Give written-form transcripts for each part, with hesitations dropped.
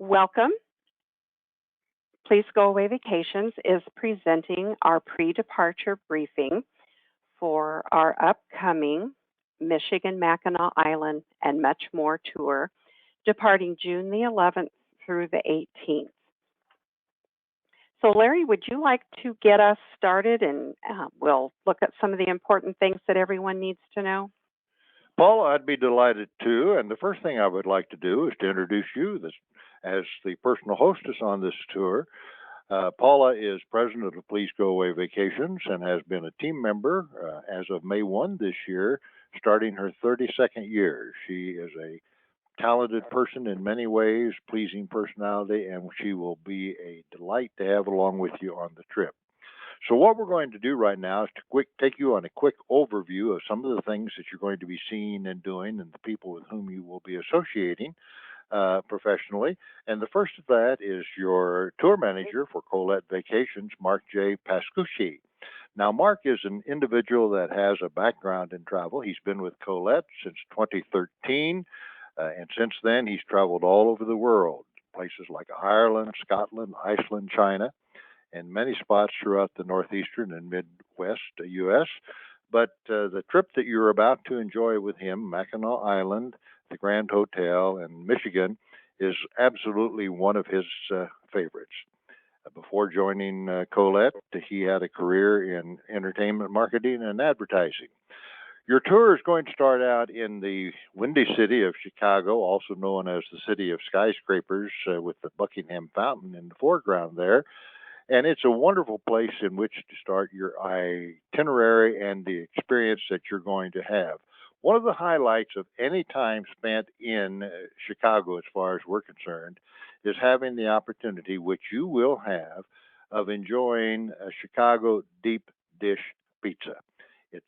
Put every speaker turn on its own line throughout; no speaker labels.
Welcome. Please Go Away Vacations is presenting our pre departure briefing for our upcoming Michigan, Mackinac Island, and much more tour, departing June the 11th through the 18th. So, Larry, would you like to get us started and we'll look at some of the important things that everyone needs to know?
Paula, I'd be delighted to. And the first thing I would like to do is to introduce you as the personal hostess on this tour. Paula is president of Please Go Away Vacations and has been a team member as of May 1 this year, starting her 32nd year. She is a talented person in many ways, pleasing personality, and she will be a delight to have along with you on the trip. So what we're going to do right now is to take you on a quick overview of some of the things that you're going to be seeing and doing and the people with whom you will be associating professionally. And the first of that is your tour manager for Colette Vacations, Mark J. Pascucci. Now, Mark is an individual that has a background in travel. He's been with Colette since 2013, and since then he's traveled all over the world, places like Ireland, Scotland, Iceland, China, and many spots throughout the northeastern and midwest U.S. But the trip that you're about to enjoy with him, Mackinac Island, the Grand Hotel, and Michigan, is absolutely one of his favorites. Before joining Colette, he had a career in entertainment marketing and advertising. Your tour is going to start out in the windy city of Chicago, also known as the city of skyscrapers, with the Buckingham Fountain in the foreground there. And it's a wonderful place in which to start your itinerary and the experience that you're going to have. One of the highlights of any time spent in Chicago, as far as we're concerned, is having the opportunity, which you will have, of enjoying a Chicago deep dish pizza. It's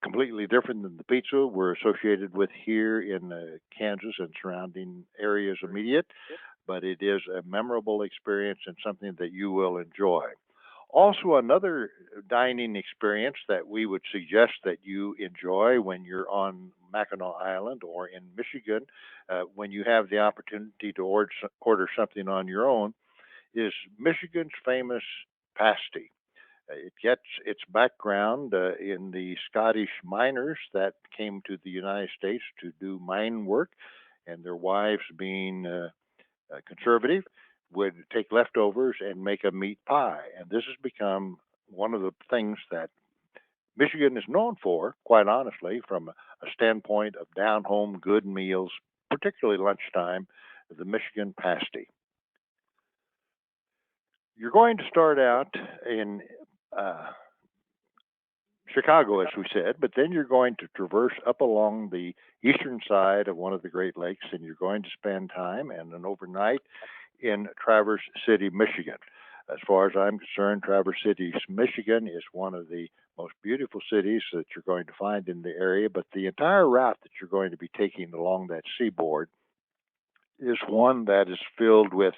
completely different than the pizza we're associated with here in Kansas and surrounding areas immediate, but it is a memorable experience and something that you will enjoy. Also, another dining experience that we would suggest that you enjoy when you're on Mackinac Island or in Michigan, when you have the opportunity to order something on your own, is Michigan's famous pasty. It gets its background in the Scottish miners that came to the United States to do mine work, and their wives, being conservative, would take leftovers and make a meat pie. And this has become one of the things that Michigan is known for, quite honestly, from a standpoint of down home good meals, particularly lunchtime, the Michigan pasty. You're going to start out in Chicago, as we said, but then you're going to traverse up along the eastern side of one of the Great Lakes, and you're going to spend time and an overnight in Traverse City, Michigan. As far as I'm concerned, Traverse City, Michigan is one of the most beautiful cities that you're going to find in the area, but the entire route that you're going to be taking along that seaboard is one that is filled with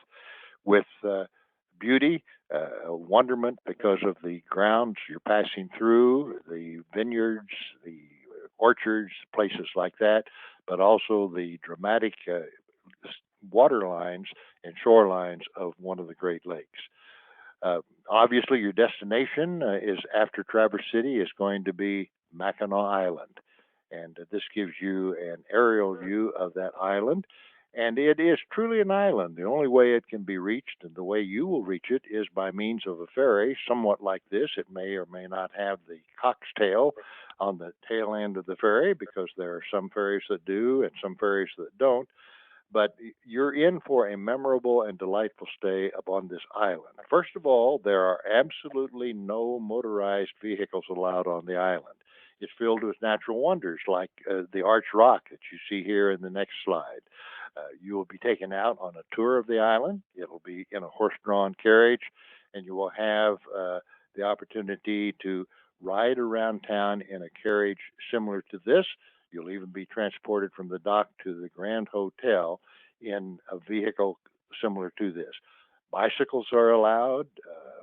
beauty, wonderment because of the grounds you're passing through, the vineyards, the orchards, places like that, but also the dramatic water lines and shorelines of one of the Great Lakes. Obviously, your destination is after Traverse City is going to be Mackinac Island, and this gives you an aerial view of that island. And it is truly an island. The only way it can be reached and the way you will reach it is by means of a ferry, somewhat like this. It may or may not have the cock's tail on the tail end of the ferry, because there are some ferries that do and some ferries that don't. But you're in for a memorable and delightful stay upon this island. First of all, there are absolutely no motorized vehicles allowed on the island. It's filled with natural wonders like the Arch Rock that you see here in the next slide. You will be taken out on a tour of the island. It'll be in a horse-drawn carriage, and you will have the opportunity to ride around town in a carriage similar to this. You'll even be transported from the dock to the Grand Hotel in a vehicle similar to this. Bicycles are allowed,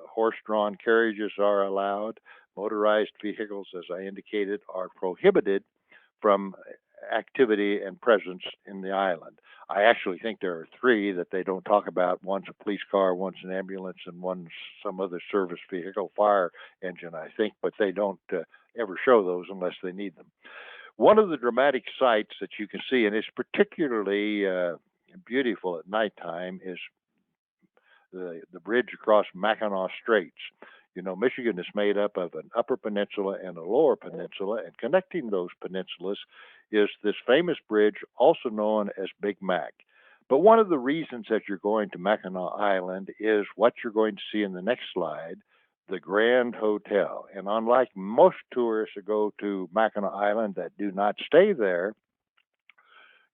horse-drawn carriages are allowed, motorized vehicles, as I indicated, are prohibited from activity and presence in the island. I actually think there are three that they don't talk about. One's a police car, one's an ambulance, and one's some other service vehicle, fire engine, I think, but they don't ever show those unless they need them. One of the dramatic sights that you can see, and it's particularly beautiful at nighttime, is the bridge across Mackinac Straits. You know, Michigan is made up of an upper peninsula and a lower peninsula, and connecting those peninsulas is this famous bridge, also known as Big Mac. But one of the reasons that you're going to Mackinac Island is what you're going to see in the next slide, the Grand Hotel. And unlike most tourists that go to Mackinac Island that do not stay there,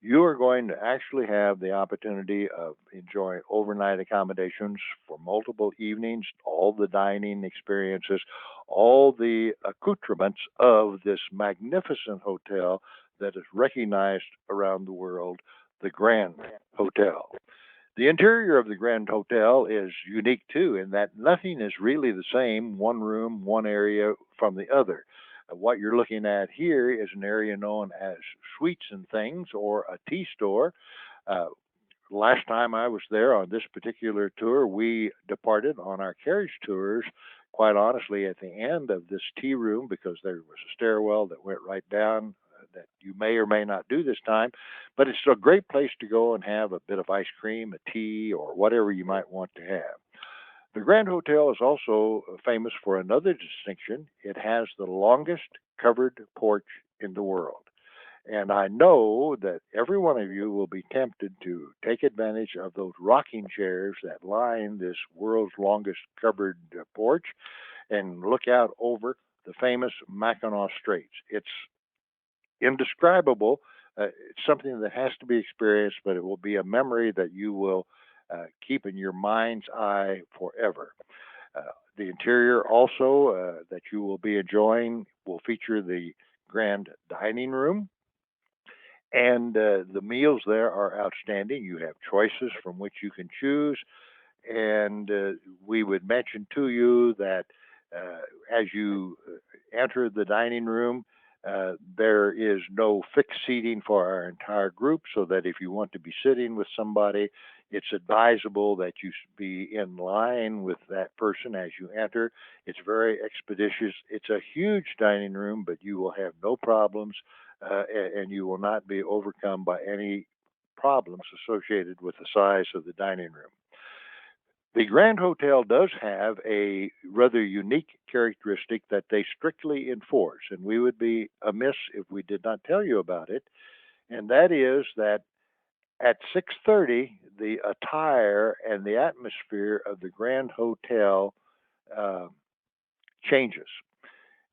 you are going to actually have the opportunity of enjoying overnight accommodations for multiple evenings, all the dining experiences, all the accoutrements of this magnificent hotel that is recognized around the world, the Grand Hotel. The interior of the Grand Hotel is unique too, in that nothing is really the same, one room, one area from the other. What you're looking at here is an area known as Sweets and Things, or a tea store. Uh, Last time I was there on this particular tour, we departed on our carriage tours, quite honestly, at the end of this tea room, because there was a stairwell that went right down that you may or may not do this time. But it's a great place to go and have a bit of ice cream, a tea, or whatever you might want to have. The Grand Hotel is also famous for another distinction. It has the longest covered porch in the world. And I know that every one of you will be tempted to take advantage of those rocking chairs that line this world's longest covered porch and look out over the famous Mackinac Straits. It's indescribable. It's something that has to be experienced, but it will be a memory that you will keep in your mind's eye forever. Uh, the interior also that you will be enjoying will feature the grand dining room, and the meals there are outstanding. You have choices from which you can choose, and we would mention to you that as you enter the dining room, there is no fixed seating for our entire group, so that if you want to be sitting with somebody, it's advisable that you be in line with that person as you enter. It's very expeditious. It's a huge dining room, but you will have no problems, and you will not be overcome by any problems associated with the size of the dining room. The Grand Hotel does have a rather unique characteristic that they strictly enforce, and we would be amiss if we did not tell you about it. And that is that at 6:30, the attire and the atmosphere of the Grand Hotel uh, changes.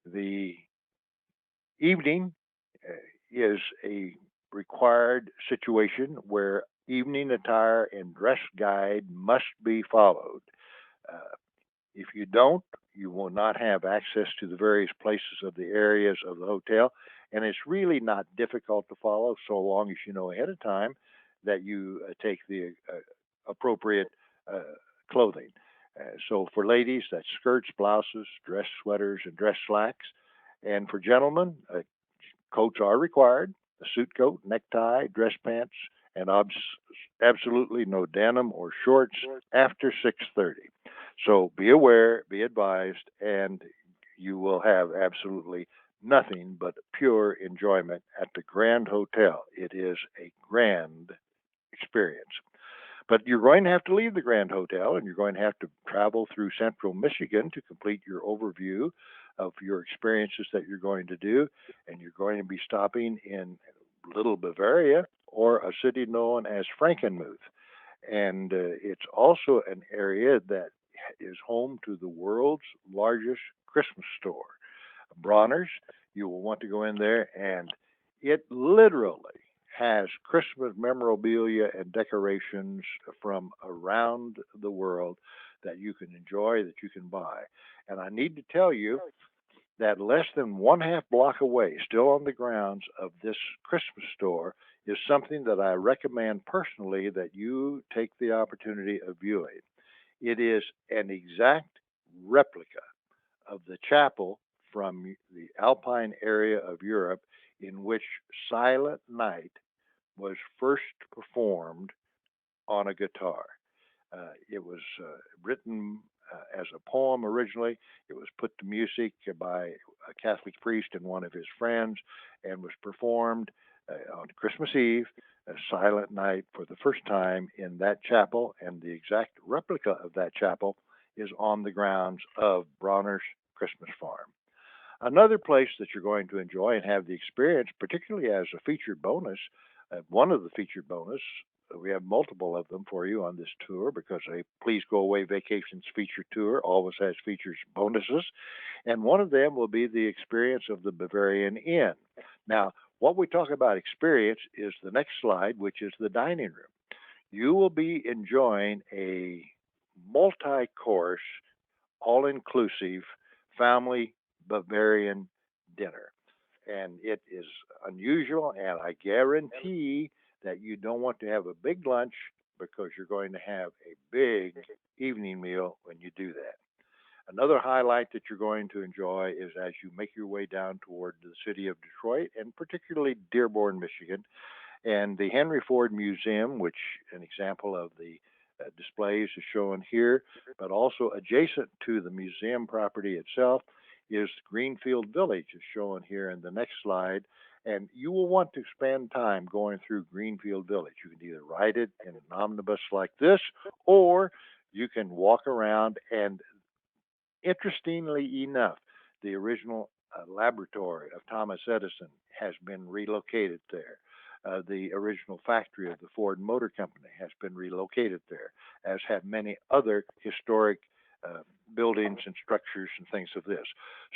The evening uh, is a required situation where evening attire and dress guide must be followed. Uh, If you don't, you will not have access to the various places of the areas of the hotel. And it's really not difficult to follow so long as you know ahead of time that you take the appropriate uh, clothing. So for ladies, that's skirts, blouses, dress sweaters, and dress slacks. And for gentlemen, coats are required, a suit coat, necktie, dress pants, and absolutely no denim or shorts after 6:30. So be aware, be advised, and you will have absolutely nothing but pure enjoyment at the Grand Hotel. It is a grand experience. But you're going to have to leave the Grand Hotel, and you're going to have to travel through central Michigan to complete your overview of your experiences that you're going to do. And you're going to be stopping in Little Bavaria, or a city known as Frankenmuth. And it's also an area that is home to the world's largest Christmas store. Bronner's. You will want to go in there, and it literally has Christmas memorabilia and decorations from around the world that you can enjoy, that you can buy. And I need to tell you that less than one half block away, still on the grounds of this Christmas store, is something that I recommend personally that you take the opportunity of viewing. It is an exact replica of the chapel from the Alpine area of Europe in which Silent Night was first performed on a guitar. It was written as a poem originally. It was put to music by a Catholic priest and one of his friends, and was performed on Christmas Eve, a silent night, for the first time in that chapel. And the exact replica of that chapel is on the grounds of Bronner's Christmas Farm. Another place that you're going to enjoy and have the experience, particularly as a featured bonus, one of the featured bonus, we have multiple of them for you on this tour because a Please Go Away Vacations feature tour always has features bonuses. And one of them will be the experience of the Bavarian Inn. Now, what we talk about experience is the next slide, which is the dining room. You will be enjoying a multi-course, all-inclusive family Bavarian dinner. And it is unusual, and I guarantee that you don't want to have a big lunch because you're going to have a big evening meal when you do that. Another highlight that you're going to enjoy is as you make your way down toward the city of Detroit, and particularly Dearborn, Michigan, and the Henry Ford Museum, which an example of the displays is shown here, but also adjacent to the museum property itself is Greenfield Village, is shown here in the next slide. And you will want to spend time going through Greenfield Village. You can either ride it in an omnibus like this, or you can walk around. And interestingly enough, the original laboratory of Thomas Edison has been relocated there. The original factory of the Ford Motor Company has been relocated there, as have many other historic buildings and structures and things of this.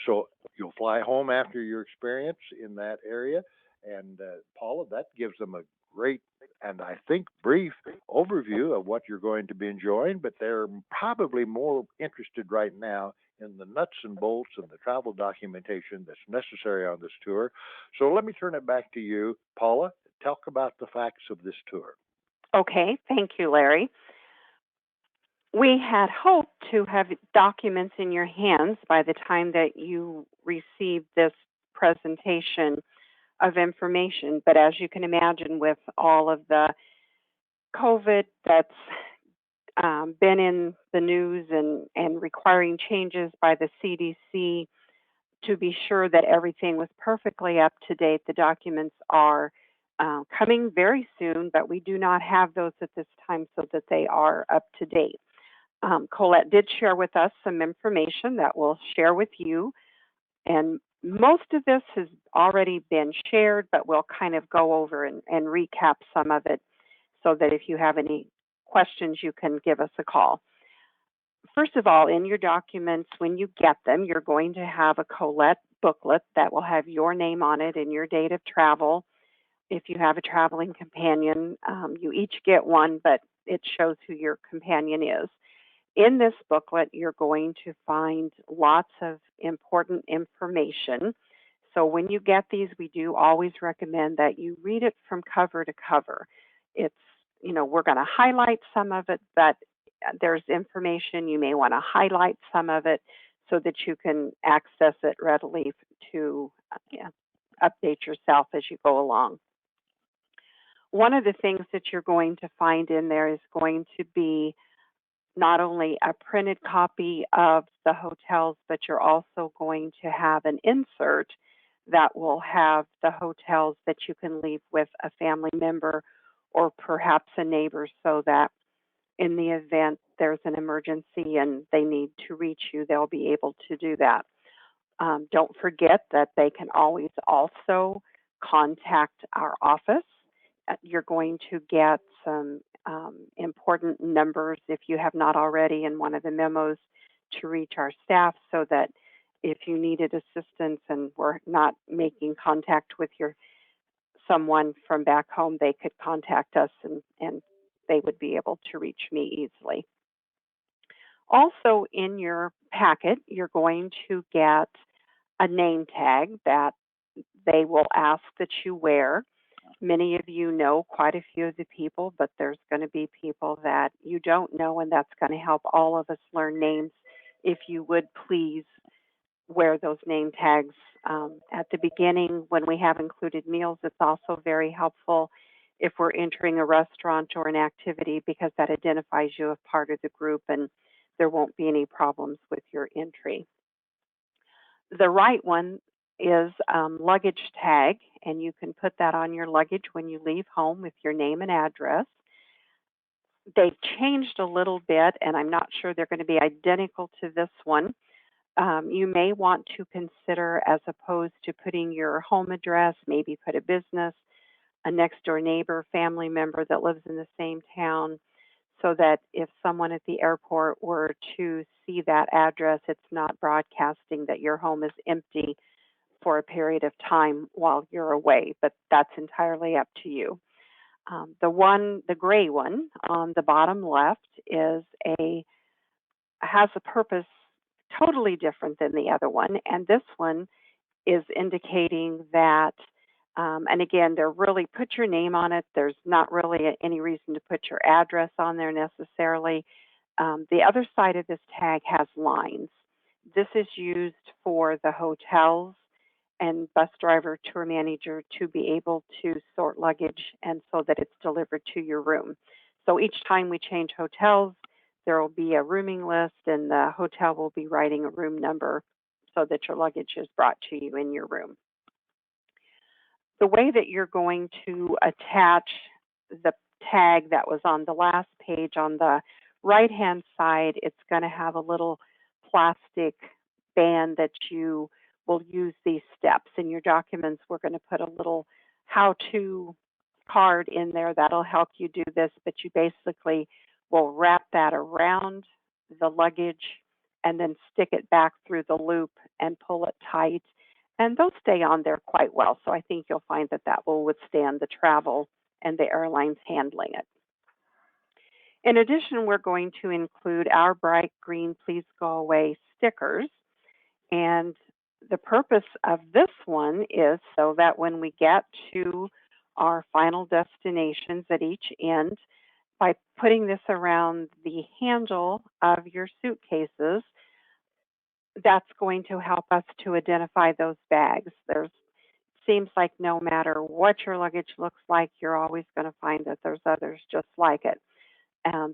So you'll fly home after your experience in that area. And Paula, that gives them a great and I think brief overview of what you're going to be enjoying, but they're probably more interested right now in the nuts and bolts and the travel documentation that's necessary on this tour. So let me turn it back to you, Paula. Talk about the facts of this tour.
Okay, thank you, Larry. We had hoped to have documents in your hands by the time that you received this presentation of information, but as you can imagine, with all of the COVID that's been in the news and requiring changes by the CDC to be sure that everything was perfectly up to date, the documents are coming very soon, but we do not have those at this time so that they are up to date. Colette did share with us some information that we'll share with you, and most of this has already been shared, but we'll kind of go over and recap some of it so that if you have any questions, you can give us a call. First of all, in your documents, when you get them, you're going to have a Colette booklet that will have your name on it and your date of travel. If you have a traveling companion, you each get one, but it shows who your companion is. In this booklet, you're going to find lots of important information. So when you get these, we do always recommend that you read it from cover to cover. It's, we're going to highlight some of it, but there's information you may want to highlight some of it so that you can access it readily to update yourself as you go along. One of the things that you're going to find in there is going to be not only a printed copy of the hotels, but you're also going to have an insert that will have the hotels that you can leave with a family member or perhaps a neighbor, so that in the event there's an emergency and they need to reach you, they'll be able to do that. Don't forget that they can always also contact our office. You're going to get some important numbers, if you have not already, in one of the memos to reach our staff, so that if you needed assistance and were not making contact with someone from back home, they could contact us and they would be able to reach me easily. Also, in your packet, you're going to get a name tag that they will ask that you wear. Many of you know quite a few of the people, but there's going to be people that you don't know, and that's going to help all of us learn names. If you would please wear those name tags at the beginning when we have included meals. It's also very helpful if we're entering a restaurant or an activity, because that identifies you as part of the group and there won't be any problems with your entry. The right one is luggage tag, and you can put that on your luggage when you leave home with your name and address. They've changed a little bit, and I'm not sure they're going to be identical to this one. You may want to consider, as opposed to putting your home address, maybe put a business, a next door neighbor, family member that lives in the same town, so that if someone at the airport were to see that address, it's not broadcasting that your home is empty for a period of time while you're away, but that's entirely up to you. The gray one on the bottom left has a purpose totally different than the other one, and this one is indicating that, and again, they're really put your name on it. There's not really any reason to put your address on there necessarily. The other side of this tag has lines. This is used for the hotels and bus driver, tour manager to be able to sort luggage and so that it's delivered to your room. So each time we change hotels, there will be a rooming list and the hotel will be writing a room number so that your luggage is brought to you in your room. The way that you're going to attach the tag that was on the last page, on the right hand side, it's going to have a little plastic band that you will use these steps. In your documents, we're going to put a little how to card in there that'll help you do this, but you basically will wrap that around the luggage and then stick it back through the loop and pull it tight, and they'll stay on there quite well. So I think you'll find that that will withstand the travel and the airlines handling it. In addition, we're going to include our bright green Please Go Away stickers. And the purpose of this one is so that when we get to our final destinations at each end, by putting this around the handle of your suitcases, that's going to help us to identify those bags. There's seems like no matter what your luggage looks like, you're always going to find that there's others just like it.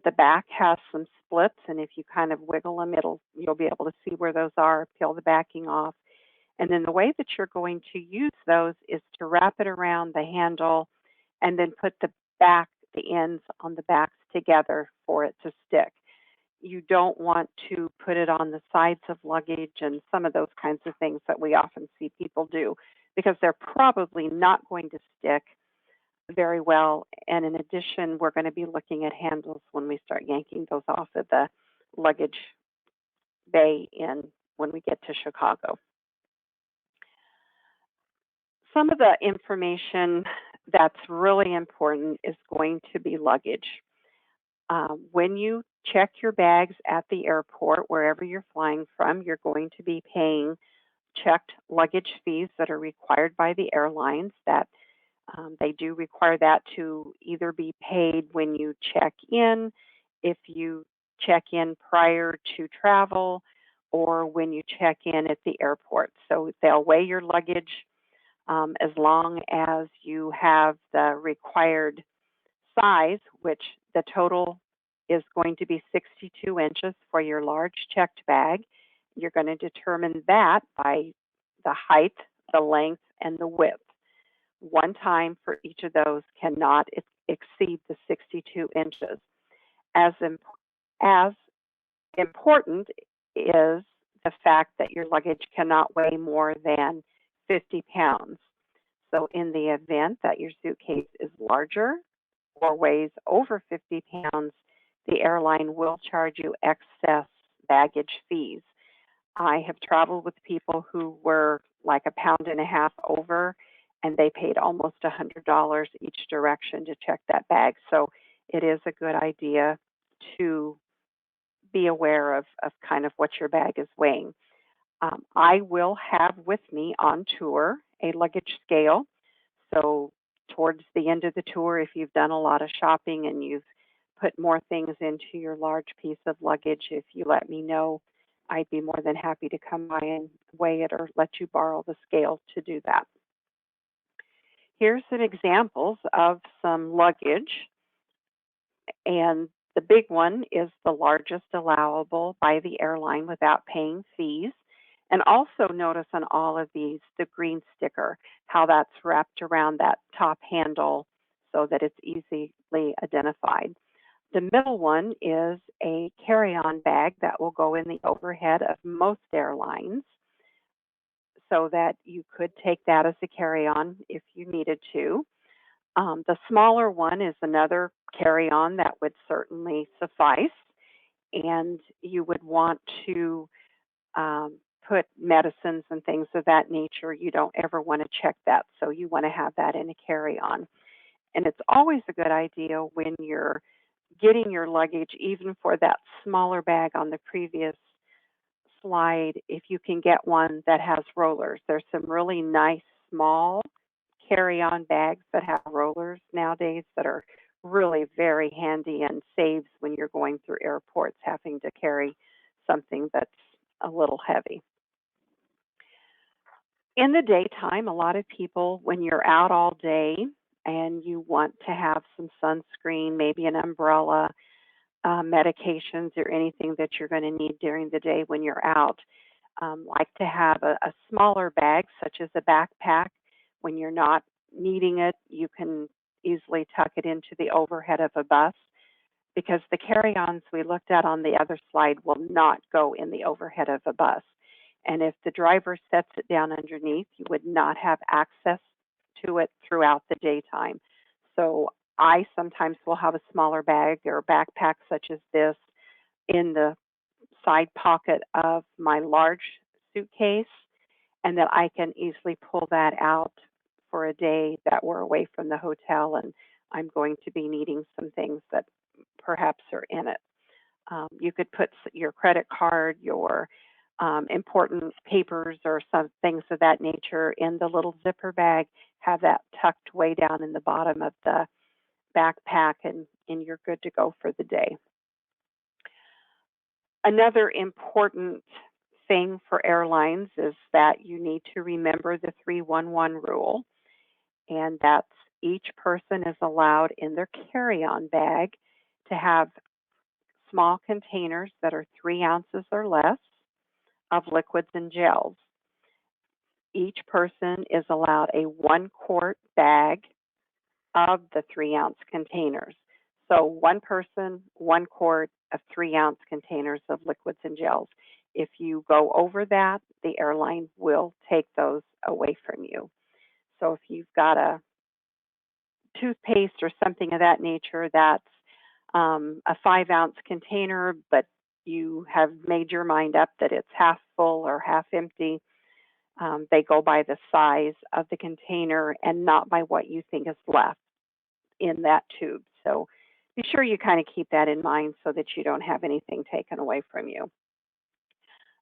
The back has some splits, and if you kind of wiggle them, you'll be able to see where those are, peel the backing off. And then the way that you're going to use those is to wrap it around the handle and then put the ends on the backs together for it to stick. You don't want to put it on the sides of luggage and some of those kinds of things that we often see people do, because they're probably not going to stick very well. And in addition, we're going to be looking at handles when we start yanking those off of the luggage bay when we get to Chicago. Some of the information that's really important is going to be luggage. When you check your bags at the airport, wherever you're flying from, you're going to be paying checked luggage fees that are required by the airlines. That they do require that to either be paid when you check in, if you check in prior to travel, or when you check in at the airport. So they'll weigh your luggage as long as you have the required size, which the total is going to be 62 inches for your large checked bag. You're going to determine that by the height, the length, and the width. One time for each of those cannot exceed the 62 inches. As important is the fact that your luggage cannot weigh more than 50 pounds. So in the event that your suitcase is larger or weighs over 50 pounds, the airline will charge you excess baggage fees. I have traveled with people who were like a pound and a half over, and they paid almost $100 each direction to check that bag. So it is a good idea to be aware of kind of what your bag is weighing. I will have with me on tour a luggage scale. So towards the end of the tour, if you've done a lot of shopping and you've put more things into your large piece of luggage, if you let me know, I'd be more than happy to come by and weigh it or let you borrow the scale to do that. Here's some examples of some luggage, and the big one is the largest allowable by the airline without paying fees. And also notice on all of these the green sticker, how that's wrapped around that top handle so that it's easily identified. The middle one is a carry-on bag that will go in the overhead of most airlines so that you could take that as a carry-on if you needed to. The smaller one is another carry-on that would certainly suffice, and you would want to put medicines and things of that nature. You don't ever want to check that, so you want to have that in a carry-on. And it's always a good idea when you're getting your luggage, even for that smaller bag on the previous slide, if you can get one that has rollers. There's some really nice small carry-on bags that have rollers nowadays that are really very handy and saves when you're going through airports having to carry something that's a little heavy. In the daytime, a lot of people, when you're out all day and you want to have some sunscreen, maybe an umbrella, medications, or anything that you're going to need during the day when you're out, like to have a smaller bag, such as a backpack. When you're not needing it, you can easily tuck it into the overhead of a bus because the carry-ons we looked at on the other slide will not go in the overhead of a bus. And if the driver sets it down underneath, you would not have access to it throughout the daytime. So I sometimes will have a smaller bag or backpack such as this in the side pocket of my large suitcase, and that I can easily pull that out for a day that we're away from the hotel and I'm going to be needing some things that perhaps are in it. You could put your credit card, your important papers, or some things of that nature in the little zipper bag, have that tucked way down in the bottom of the backpack, and you're good to go for the day. Another important thing for airlines is that you need to remember the 311 rule, and that's each person is allowed in their carry-on bag to have small containers that are 3 ounces or less of liquids and gels. Each person is allowed a 1 quart bag of the 3 ounce containers. So one person, 1 quart of 3 ounce containers of liquids and gels. If you go over that, the airline will take those away from you. So if you've got a toothpaste or something of that nature that's a 5 ounce container, but you have made your mind up that it's half full or half empty, they go by the size of the container and not by what you think is left in that tube. So be sure you kind of keep that in mind so that you don't have anything taken away from you.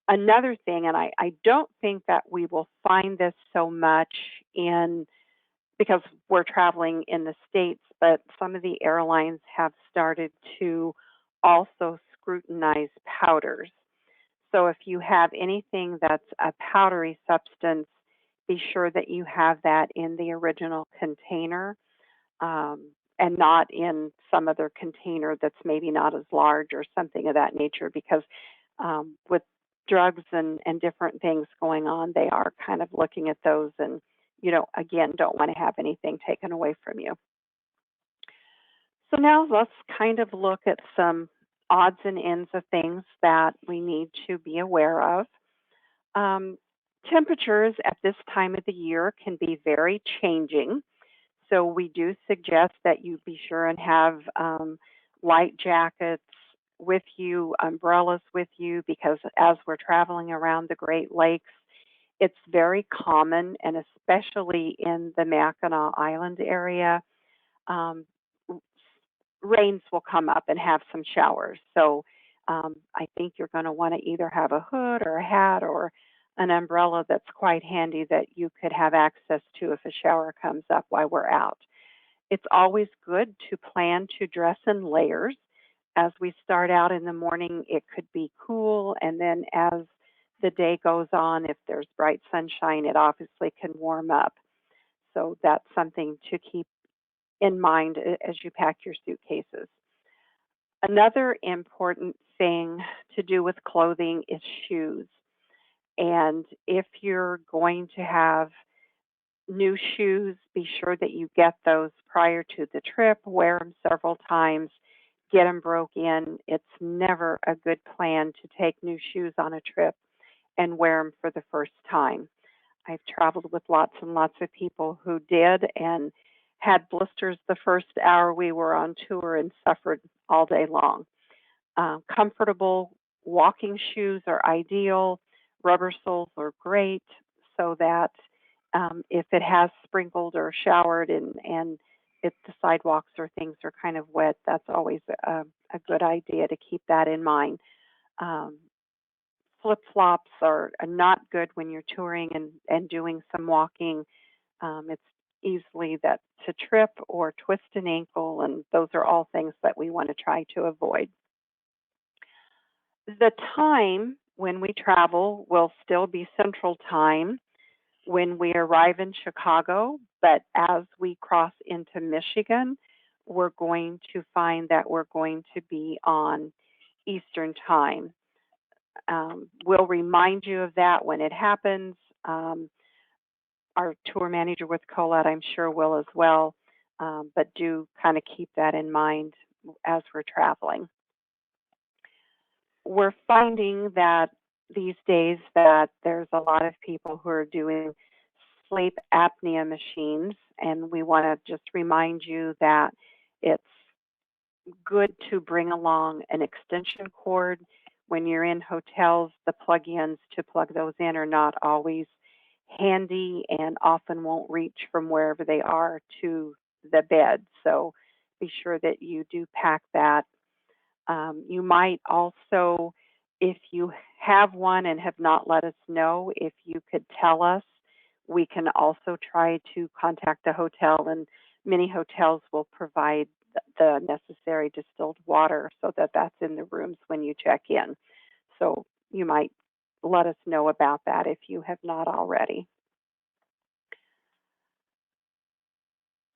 Another thing, and I don't think that we will find this so much in because we're traveling in the States, but some of the airlines have started to also scrutinize powders. So if you have anything that's a powdery substance, be sure that you have that in the original container, and not in some other container that's maybe not as large or something of that nature, because with drugs and different things going on, they are kind of looking at those and, again, don't want to have anything taken away from you. So now let's kind of look at some odds and ends of things that we need to be aware of. Um, Temperatures at this time of the year can be very changing. So we do suggest that you be sure and have light jackets with you, umbrellas with you, because as we're traveling around the Great Lakes, it's very common, and especially in the Mackinac Island area, um, rains will come up and have some showers. So I think you're going to want to either have a hood or a hat or an umbrella that's quite handy that you could have access to if a shower comes up while we're out. It's always good to plan to dress in layers. As we start out in the morning, it could be cool, and then as the day goes on, if there's bright sunshine, it obviously can warm up. So that's something to keep in mind as you pack your suitcases. Another important thing to do with clothing is shoes. And if you're going to have new shoes, be sure that you get those prior to the trip, wear them several times, get them broke in. It's never a good plan to take new shoes on a trip and wear them for the first time. I've traveled with lots and lots of people who did and had blisters the first hour we were on tour and suffered all day long. Comfortable walking shoes are ideal. Rubber soles are great so that if it has sprinkled or showered and if the sidewalks or things are kind of wet, that's always a good idea to keep that in mind. Um, Flip flops are not good when you're touring and doing some walking. It's easily that to trip or twist an ankle, and those are all things that we want to try to avoid. The time when we travel will still be Central Time when we arrive in Chicago, but as we cross into Michigan, we're going to find that we're going to be on Eastern Time. We'll remind you of that when it happens. Our tour manager with Colette, I'm sure, will as well, but do kind of keep that in mind as we're traveling. We're finding that these days that there's a lot of people who are doing sleep apnea machines, and we want to just remind you that it's good to bring along an extension cord. When you're in hotels, the plug-ins to plug those in are not always handy and often won't reach from wherever they are to the bed. So be sure that you do pack that. You might also, if you have one and have not let us know, if you could tell us, we can also try to contact a hotel, and many hotels will provide the necessary distilled water so that that's in the rooms when you check in. So you might let us know about that if you have not already.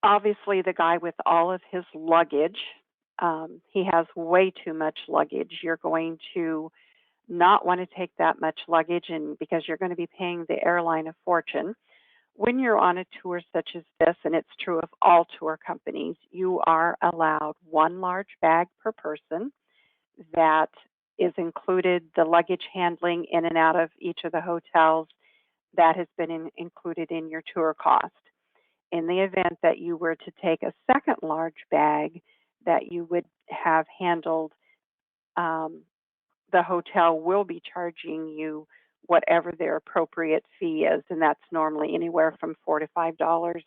Obviously, the guy with all of his luggage, he has way too much luggage. You're going to not want to take that much luggage, and because you're going to be paying the airline a fortune. When you're on a tour such as this, and it's true of all tour companies, you are allowed one large bag per person that is included the luggage handling in and out of each of the hotels that has been included in your tour cost. In the event that you were to take a second large bag that you would have handled, um, the hotel will be charging you whatever their appropriate fee is, and that's normally anywhere from $4 to $5.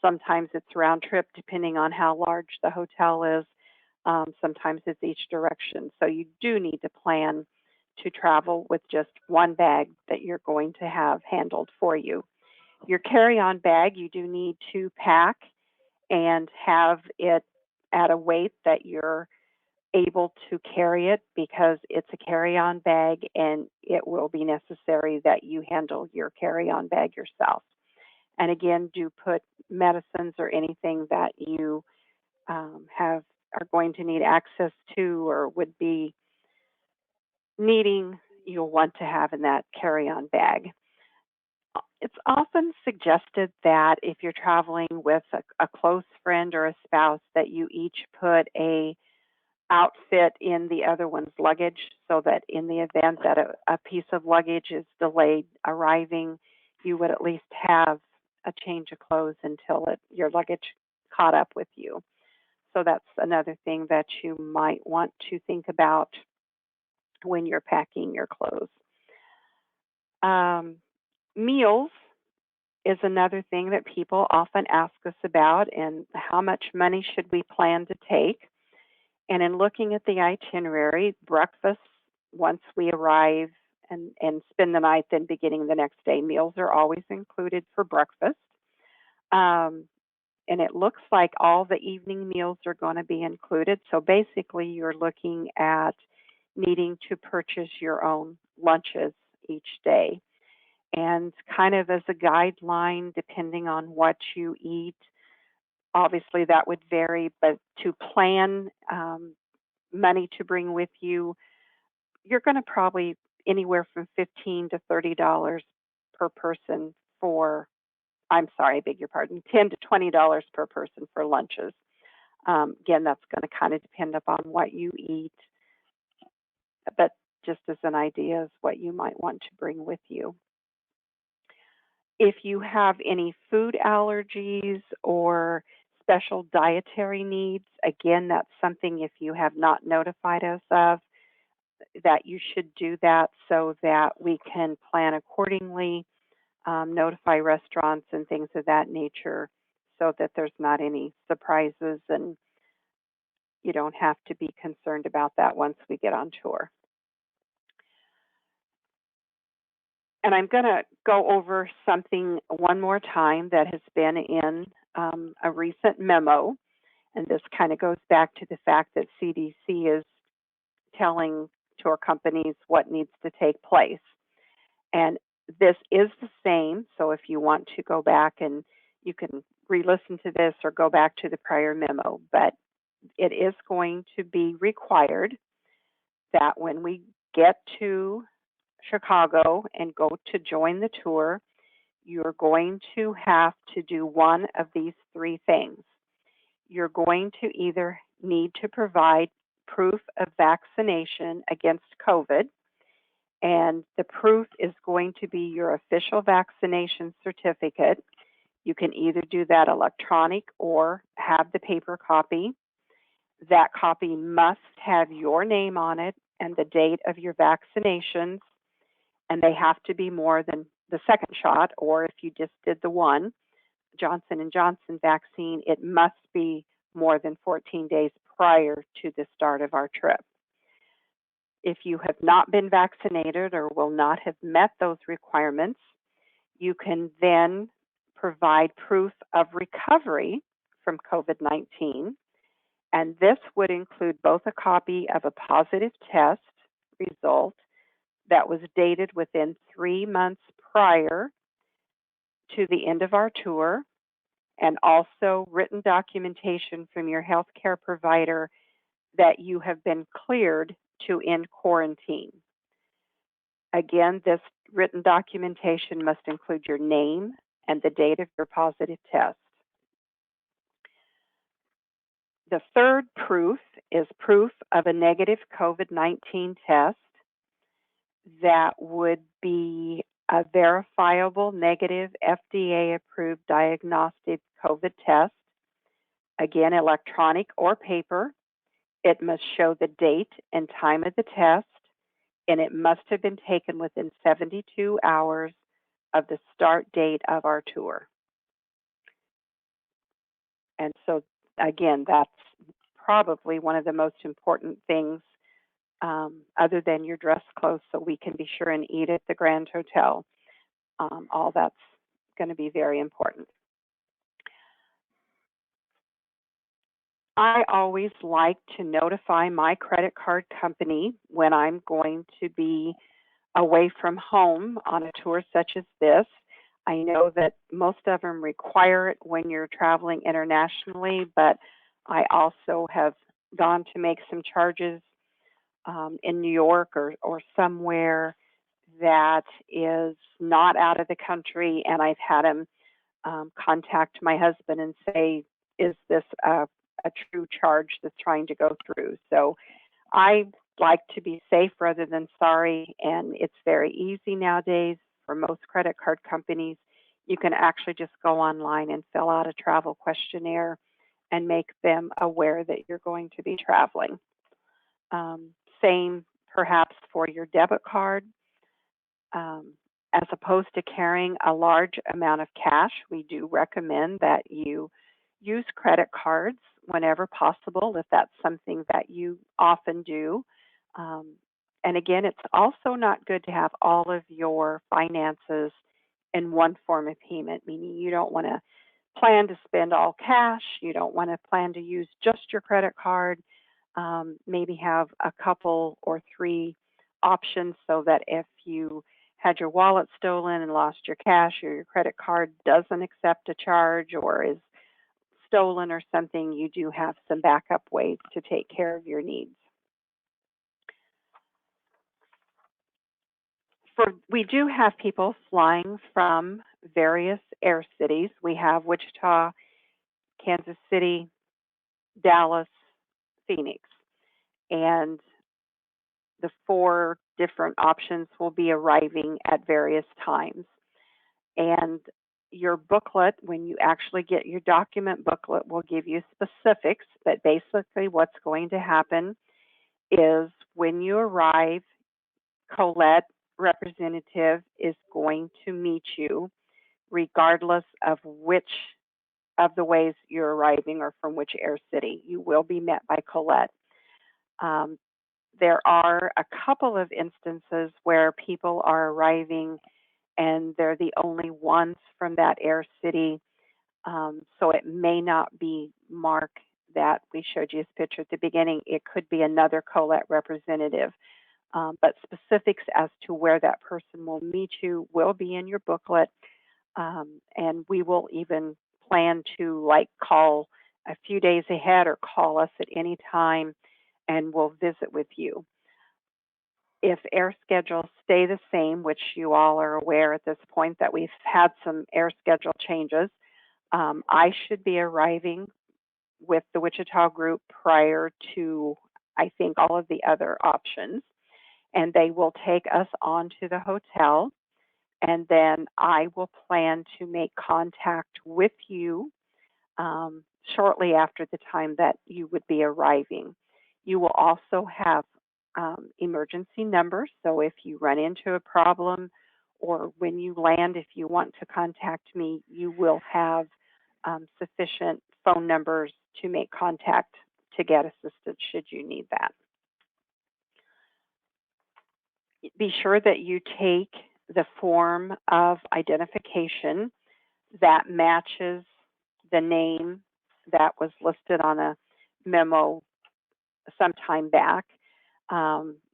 Sometimes it's round trip, depending on how large the hotel is. Sometimes it's each direction. So you do need to plan to travel with just one bag that you're going to have handled for you. Your carry-on bag, you do need to pack and have it at a weight that you're able to carry it because it's a carry-on bag and it will be necessary that you handle your carry-on bag yourself. And again, do put medicines or anything that you have are going to need access to or would be needing, you'll want to have in that carry-on bag. It's often suggested that if you're traveling with a close friend or a spouse, that you each put a outfit in the other one's luggage so that in the event that a piece of luggage is delayed arriving, you would at least have a change of clothes until your luggage caught up with you. So that's another thing that you might want to think about when you're packing your clothes. Um, Meals is another thing that people often ask us about, and how much money should we plan to take. And in looking at the itinerary, breakfast, once we arrive and spend the night, then beginning the next day, meals are always included for breakfast. Um, and it looks like all the evening meals are going to be included. So basically, you're looking at needing to purchase your own lunches each day. And kind of as a guideline, depending on what you eat, obviously that would vary, but to plan money to bring with you, you're going to probably anywhere from $15 to $30 per person for, I'm sorry, I beg your pardon, $10 to $20 per person for lunches. Again, that's going to kind of depend upon what you eat, but just as an idea is what you might want to bring with you. If you have any food allergies or special dietary needs, again, that's something if you have not notified us of, that you should do that so that we can plan accordingly, notify restaurants and things of that nature so that there's not any surprises and you don't have to be concerned about that once we get on tour. And I'm going to go over something one more time that has been in a recent memo. And this kind of goes back to the fact that CDC is telling tour companies what needs to take place. And this is the same. So if you want to go back and you can re-listen to this or go back to the prior memo, but it is going to be required that when we get to Chicago and go to join the tour, you're going to have to do one of these three things. You're going to either need to provide proof of vaccination against COVID, and the proof is going to be your official vaccination certificate. You can either do that electronic or have the paper copy. That copy must have your name on it and the date of your vaccinations, and they have to be more than the second shot, or if you just did the one Johnson & Johnson vaccine, it must be more than 14 days prior to the start of our trip. If you have not been vaccinated or will not have met those requirements, you can then provide proof of recovery from COVID-19, and this would include both a copy of a positive test result that was dated within 3 months prior to the end of our tour, and also written documentation from your healthcare provider that you have been cleared to end quarantine. Again, this written documentation must include your name and the date of your positive test. The third proof is proof of a negative COVID-19 test that would be a verifiable negative FDA-approved diagnostic COVID test, again, electronic or paper. It must show the date and time of the test, and it must have been taken within 72 hours of the start date of our tour. And so, again, that's probably one of the most important things other than your dress clothes, so we can be sure and eat at the Grand Hotel. All that's going to be very important. I always like to notify my credit card company when I'm going to be away from home on a tour such as this. I know that most of them require it when you're traveling internationally, but I also have gone to make some charges in New York or somewhere that is not out of the country, and I've had them contact my husband and say, is this a true charge that's trying to go through? So I like to be safe rather than sorry, and it's very easy nowadays for most credit card companies. You can actually just go online and fill out a travel questionnaire and make them aware that you're going to be traveling. Same perhaps for your debit card. As opposed to carrying a large amount of cash, we do recommend that you use credit cards whenever possible, if that's something that you often do. And again, it's also not good to have all of your finances in one form of payment, meaning you don't want to plan to spend all cash. You don't want to plan to use just your credit card. Maybe have a couple or three options so that if you had your wallet stolen and lost your cash, or your credit card doesn't accept a charge or is stolen or something, you do have some backup ways to take care of your needs. We do have people flying from various air cities. We have Wichita, Kansas City, Dallas, Phoenix, and the 4 different options will be arriving at various times. And your booklet, when you actually get your document booklet, will give you specifics, but basically what's going to happen is when you arrive, Colette representative is going to meet you regardless of which of the ways you're arriving or from which air city. You will be met by Colette. Um, there are a couple of instances where people are arriving and they're the only ones from that air city. So it may not be Mark that we showed you his picture at the beginning. It could be another Colette representative. But specifics as to where that person will meet you will be in your booklet. And we will even plan to call a few days ahead or call us at any time and we'll visit with you. If air schedules stay the same, which you all are aware at this point that we've had some air schedule changes, I should be arriving with the Wichita group prior to, I think, all of the other options. And they will take us on to the hotel. And then I will plan to make contact with you shortly after the time that you would be arriving. You will also have emergency numbers. So if you run into a problem or when you land, if you want to contact me, you will have sufficient phone numbers to make contact to get assistance should you need that. Be sure that you take the form of identification that matches the name that was listed on a memo some time back.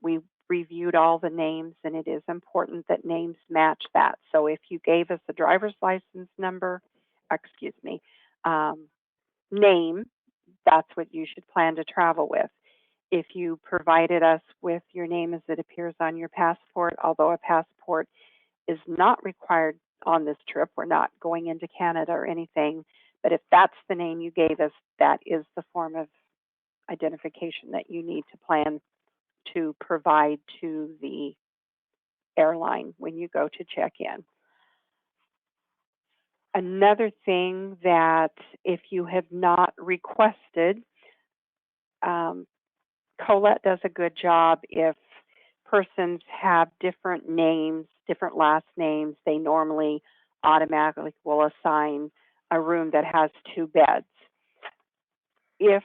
We reviewed all the names, and it is important that names match that. So if you gave us a driver's license number, name, that's what you should plan to travel with. If you provided us with your name as it appears on your passport, although a passport is not required on this trip, we're not going into Canada or anything, but if that's the name you gave us, that is the form of identification that you need to plan to provide to the airline when you go to check in. Another thing that if you have not requested, Colette does a good job if persons have different names, different last names, they normally automatically will assign a room that has 2 beds. If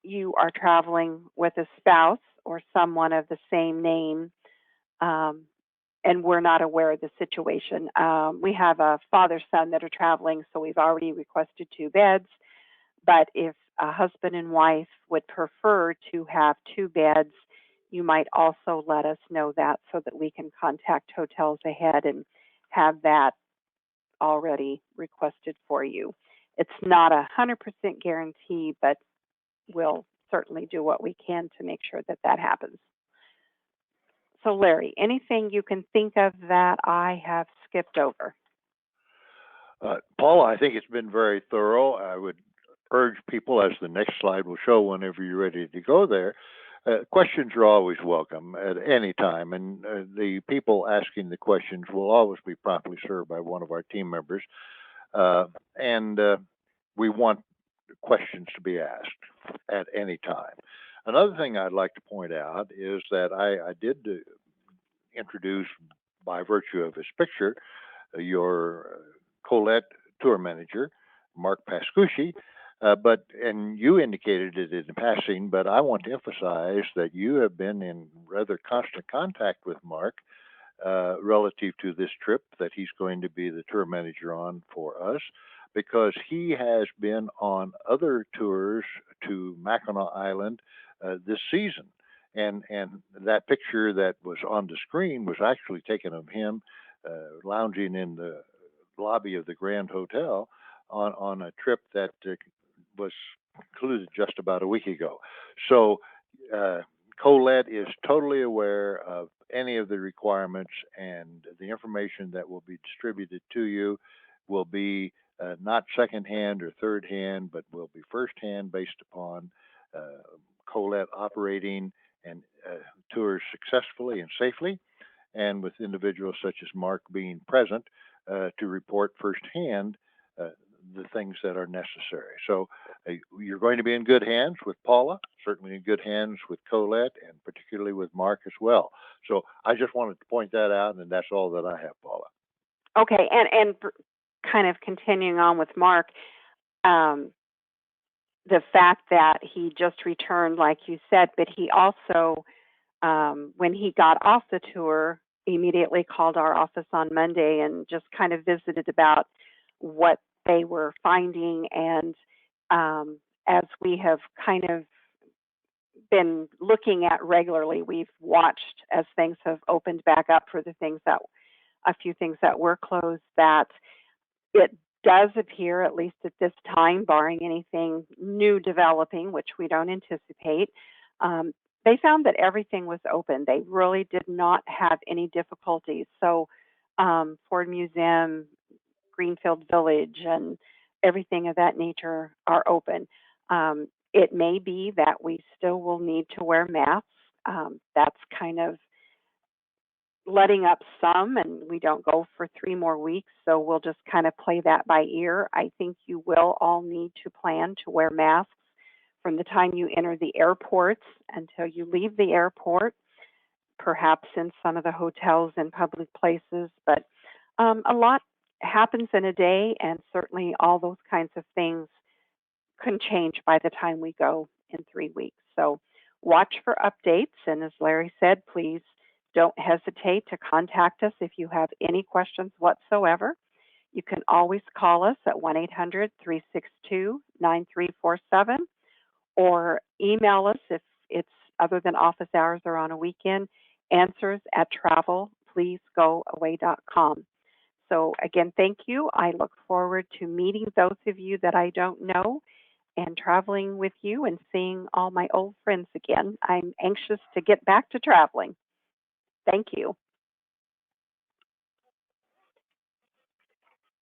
you are traveling with a spouse or someone of the same name, and we're not aware of the situation, we have a father-son that are traveling, so we've already requested 2 beds. But if a husband and wife would prefer to have 2 beds, you might also let us know that so that we can contact hotels ahead and have that already requested for you. It's not 100% guarantee, but we'll certainly do what we can to make sure that that happens. So Larry, anything you can think of that I have skipped over?
Paula, I think it's been very thorough. I would urge people, as the next slide will show whenever you're ready to go there, questions are always welcome at any time, and the people asking the questions will always be promptly served by one of our team members. And we want questions to be asked at any time. Another thing I'd like to point out is that I did introduce, by virtue of his picture, your Colette tour manager, Mark Pascucci, and you indicated it in passing, but I want to emphasize that you have been in rather constant contact with Mark relative to this trip that he's going to be the tour manager on for us, because he has been on other tours to Mackinac Island this season. and that picture that was on the screen was actually taken of him lounging in the lobby of the Grand Hotel on a trip that was concluded just about a week ago. So Colette is totally aware of any of the requirements, and the information that will be distributed to you will be not secondhand or third hand, but will be first hand based upon Colette operating and tours successfully and safely, and with individuals such as Mark being present to report firsthand uh, the things that are necessary. So you're going to be in good hands with Paula, certainly in good hands with Colette, and particularly with Mark as well. So I just wanted to point that out, and that's all that I have, Paula.
Okay, and kind of continuing on with Mark, um, the fact that he just returned, like you said, but he also, when he got off the tour, immediately called our office on Monday and just kind of visited about what they were finding. And as we have kind of been looking at regularly, we've watched as things have opened back up for the things that a few things that were closed, that it does appear, at least at this time, barring anything new developing, which we don't anticipate, they found that everything was open. They really did not have any difficulties. So, Ford Museum, Greenfield Village, and everything of that nature are open. It may be that we still will need to wear masks. That's kind of letting up some, and we don't go for 3 more weeks, so we'll just kind of play that by ear. I think you will all need to plan to wear masks from the time you enter the airports until you leave the airport, perhaps in some of the hotels and public places. But a lot happens in a day, and certainly all those kinds of things can change by the time we go in 3 weeks. So watch for updates. And as Larry said, please don't hesitate to contact us if you have any questions whatsoever. You can always call us at 1-800-362-9347 or email us if it's other than office hours or on a weekend, answers at travelpleasegoaway.com. So again, thank you. I look forward to meeting those of you that I don't know and traveling with you and seeing all my old friends again. I'm anxious to get back to traveling. Thank you.